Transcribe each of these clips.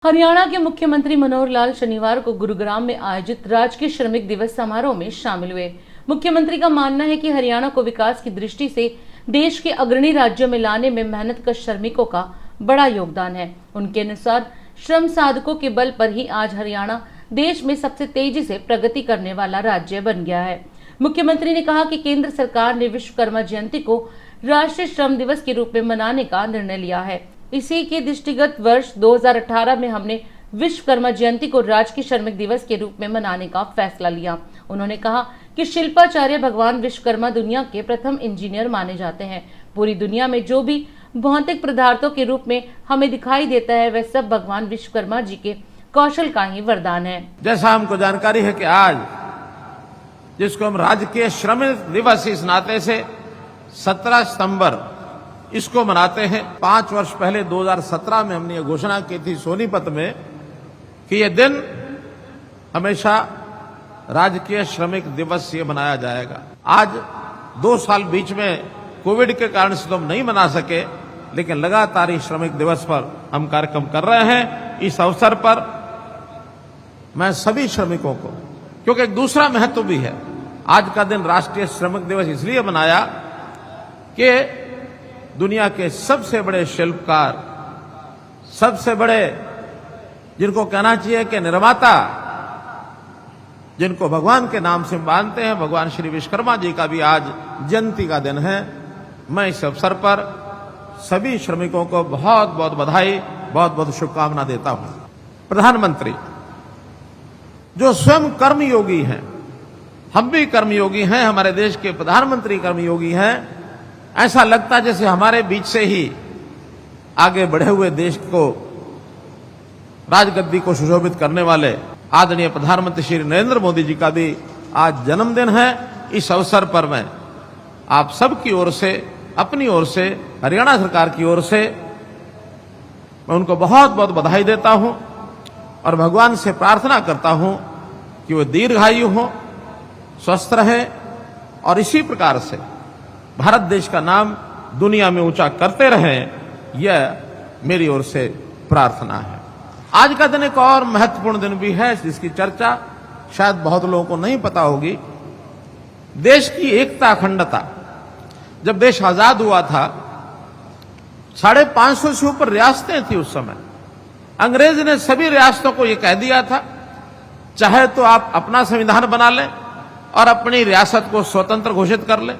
हरियाणा के मुख्यमंत्री मनोहर लाल शनिवार को गुरुग्राम में आयोजित राजकीय श्रमिक दिवस समारोह में शामिल हुए। मुख्यमंत्री का मानना है कि हरियाणा को विकास की दृष्टि से देश के अग्रणी राज्यों में लाने में मेहनतकश श्रमिकों का बड़ा योगदान है। उनके अनुसार श्रम साधकों के बल पर ही आज हरियाणा देश में सबसे तेजी से प्रगति करने वाला राज्य बन गया है। मुख्यमंत्री ने कहा कि केंद्र सरकार ने विश्वकर्मा जयंती को राष्ट्रीय श्रम दिवस के रूप में मनाने का निर्णय लिया है। इसी के दृष्टिगत वर्ष 2018 में हमने विश्वकर्मा जयंती को राजकीय श्रमिक दिवस के रूप में मनाने का फैसला लिया। उन्होंने कहा कि शिल्पाचार्य भगवान विश्वकर्मा दुनिया के प्रथम इंजीनियर माने जाते हैं। पूरी दुनिया में जो भी भौतिक पदार्थों के रूप में हमें दिखाई देता है वह सब भगवान विश्वकर्मा जी के कौशल का ही वरदान है। जैसा हमको जानकारी है कि आज जिसको हम राजकीय श्रमिक दिवस इस नाते से 17 सितंबर इसको मनाते हैं। 5 वर्ष पहले 2017 में हमने ये घोषणा की थी सोनीपत में कि ये दिन हमेशा राजकीय श्रमिक दिवस ये मनाया जाएगा। आज 2 साल बीच में कोविड के कारण से तो हम नहीं मना सके, लेकिन लगातार इस श्रमिक दिवस पर हम कार्यक्रम कर रहे हैं। इस अवसर पर मैं सभी श्रमिकों को, क्योंकि एक दूसरा महत्व भी है, आज का दिन राष्ट्रीय श्रमिक दिवस इसलिए मनाया कि दुनिया के सबसे बड़े शिल्पकार, सबसे बड़े जिनको कहना चाहिए कि निर्माता, जिनको भगवान के नाम से मानते हैं, भगवान श्री विश्वकर्मा जी का भी आज जयंती का दिन है। मैं इस अवसर पर सभी श्रमिकों को बहुत बहुत बधाई, बहुत बहुत शुभकामना देता हूं। प्रधानमंत्री जो स्वयं कर्मयोगी हैं, हम भी कर्मयोगी हैं, हमारे देश के प्रधानमंत्री कर्मयोगी हैं। ऐसा लगता जैसे हमारे बीच से ही आगे बढ़े हुए देश को, राजगद्दी को सुशोभित करने वाले आदरणीय प्रधानमंत्री श्री नरेंद्र मोदी जी का भी आज जन्मदिन है। इस अवसर पर मैं आप सबकी ओर से, अपनी ओर से, हरियाणा सरकार की ओर से मैं उनको बहुत बहुत बधाई देता हूं और भगवान से प्रार्थना करता हूं कि वो दीर्घायु हो, स्वस्थ रहे और इसी प्रकार से भारत देश का नाम दुनिया में ऊंचा करते रहें, यह मेरी ओर से प्रार्थना है। आज का दिन एक और महत्वपूर्ण दिन भी है जिसकी चर्चा शायद बहुत लोगों को नहीं पता होगी। देश की एकता, अखंडता, जब देश आजाद हुआ था 550 से ऊपर रियासतें थी उस समय। अंग्रेज ने सभी रियासतों को यह कह दिया था, चाहे तो आप अपना संविधान बना लें और अपनी रियासत को स्वतंत्र घोषित कर लें,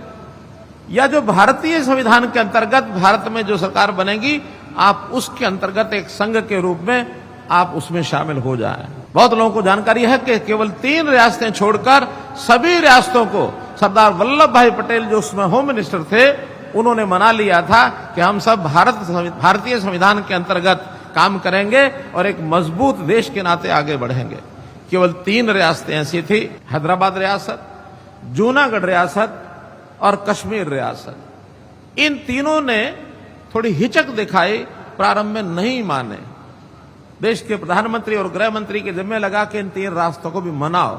या जो भारतीय संविधान के अंतर्गत भारत में जो सरकार बनेगी आप उसके अंतर्गत एक संघ के रूप में आप उसमें शामिल हो जाएं। बहुत लोगों को जानकारी है कि केवल 3 रियासतें छोड़कर सभी रियासतों को सरदार वल्लभ भाई पटेल जो उसमें होम मिनिस्टर थे उन्होंने मना लिया था कि हम सब भारतीय संविधान के अंतर्गत काम करेंगे और एक मजबूत देश के नाते आगे बढ़ेंगे। केवल 3 रियासतें ऐसी थी, हैदराबाद रियासत, जूनागढ़ रियासत और कश्मीर रियासत। इन तीनों ने थोड़ी हिचक दिखाई, प्रारंभ में नहीं माने। देश के प्रधानमंत्री और गृह मंत्री के जिम्मे लगा कि इन 3 रियासतों को भी मनाओ।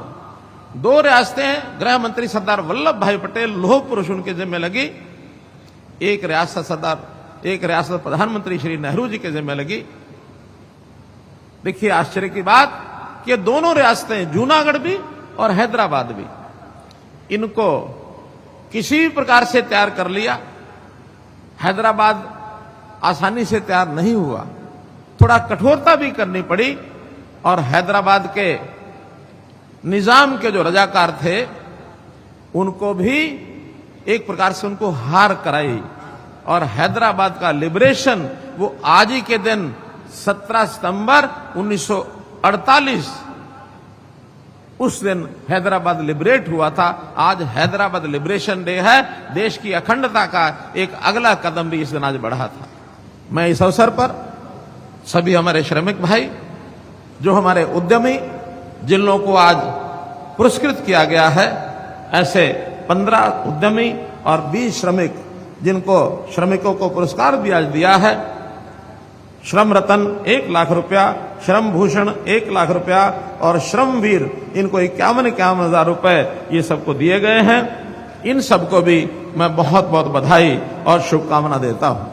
2 रियासतें गृह मंत्री सरदार वल्लभ भाई पटेल लौह पुरुष उनके जिम्मे लगी, एक रियासत प्रधानमंत्री श्री नेहरू जी के जिम्मे लगी। देखिए आश्चर्य की बात कि दोनों रियासतें, जूनागढ़ भी और हैदराबाद भी, इनको किसी भी प्रकार से तैयार कर लिया। हैदराबाद आसानी से तैयार नहीं हुआ, थोड़ा कठोरता भी करनी पड़ी और हैदराबाद के निजाम के जो रजाकार थे उनको भी एक प्रकार से उनको हार कराई और हैदराबाद का लिबरेशन वो आज ही के दिन 17 सितंबर 1948 उस दिन हैदराबाद लिबरेट हुआ था। आज हैदराबाद लिबरेशन डे है। देश की अखंडता का एक अगला कदम भी इस दिन आज बढ़ा था। मैं इस अवसर पर सभी हमारे श्रमिक भाई, जो हमारे उद्यमी, जिन लोगों को आज पुरस्कृत किया गया है, ऐसे 15 उद्यमी और 20 श्रमिक जिनको श्रमिकों को पुरस्कार भी आज दिया है। श्रम रत्न 1 लाख रुपया, श्रम भूषण 1 लाख रुपया और श्रम वीर इनको 51 हजार रुपए ये सबको दिए गए हैं। इन सबको भी मैं बहुत बहुत बधाई और शुभकामना देता हूं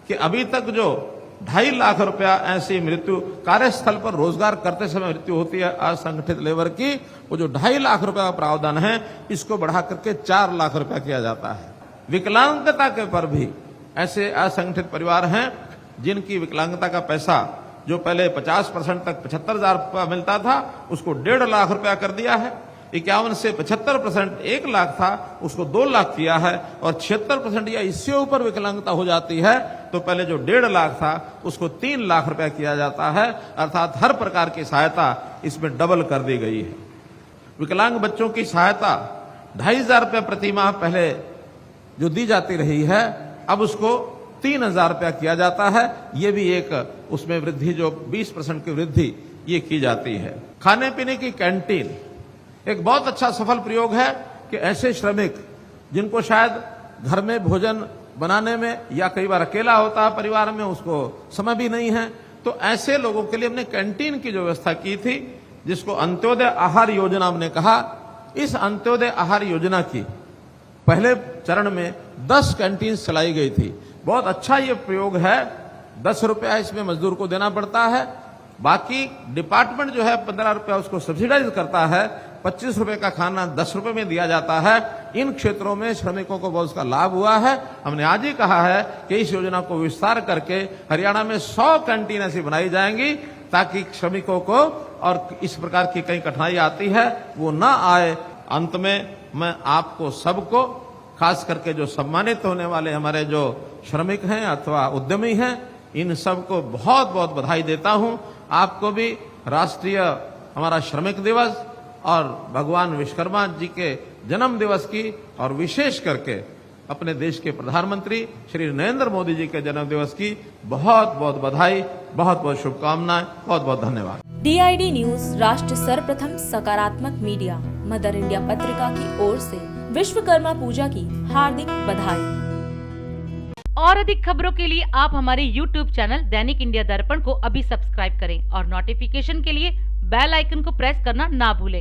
कि अभी तक जो 2.5 लाख रुपया ऐसी मृत्यु कार्यस्थल पर रोजगार करते समय मृत्यु होती है असंगठित लेबर की, वो जो 2.5 लाख रुपया का प्रावधान है इसको बढ़ा करके 4 लाख रुपया किया जाता है। विकलांगता के पर भी ऐसे असंगठित परिवार हैं जिनकी विकलांगता का पैसा जो पहले 50% तक 75,000 रुपया मिलता था उसको 1.5 लाख रुपया कर दिया है। 51 से 75% 1 लाख था उसको 2 लाख किया है, और 76% या इससे ऊपर विकलांगता हो जाती है तो पहले जो 1.5 लाख था उसको 3 लाख रुपया किया जाता है। अर्थात हर प्रकार की सहायता इसमें डबल कर दी गई है। विकलांग बच्चों की सहायता 2,500 रुपया प्रति माह पहले जो दी जाती रही है अब उसको 3,000 रुपया किया जाता है। ये भी एक उसमें वृद्धि जो 20% की वृद्धि ये की जाती है। खाने पीने की कैंटीन एक बहुत अच्छा सफल प्रयोग है कि ऐसे श्रमिक जिनको शायद घर में भोजन बनाने में या कई बार अकेला होता है परिवार में, उसको समय भी नहीं है, तो ऐसे लोगों के लिए हमने कैंटीन की जो व्यवस्था की थी जिसको अंत्योदय आहार योजना हमने कहा। इस अंत्योदय आहार योजना की पहले चरण में 10 कैंटीन चलाई गई थी। बहुत अच्छा ये प्रयोग है। 10 रुपया इसमें मजदूर को देना पड़ता है, बाकी डिपार्टमेंट जो है 15 रुपया उसको सब्सिडाइज करता है। 25 रुपए का खाना 10 रुपए में दिया जाता है। इन क्षेत्रों में श्रमिकों को बहुत उसका लाभ हुआ है। हमने आज ही कहा है कि इस योजना को विस्तार करके हरियाणा में 100 कैंटीन ऐसी बनाई जाएंगी ताकि श्रमिकों को और इस प्रकार की कई कठिनाई आती है वो ना आए। अंत में मैं आपको सबको, खास करके जो सम्मानित होने वाले हमारे जो श्रमिक हैं अथवा उद्यमी हैं, इन सबको बहुत बहुत बधाई देता हूं। आपको भी राष्ट्रीय हमारा श्रमिक दिवस और भगवान विश्वकर्मा जी के जन्म दिवस की और विशेष करके अपने देश के प्रधानमंत्री श्री नरेंद्र मोदी जी के जन्म दिवस की बहुत बहुत बधाई, बहुत बहुत शुभकामनाएं, बहुत बहुत धन्यवाद। DID न्यूज राष्ट्र सर्वप्रथम सकारात्मक मीडिया मदर इंडिया पत्रिका की ओर से विश्वकर्मा पूजा की हार्दिक बधाई। और अधिक खबरों के लिए आप हमारे YouTube चैनल दैनिक इंडिया दर्पण को अभी सब्सक्राइब करें और नोटिफिकेशन के लिए बेल आइकन को प्रेस करना ना भूलें।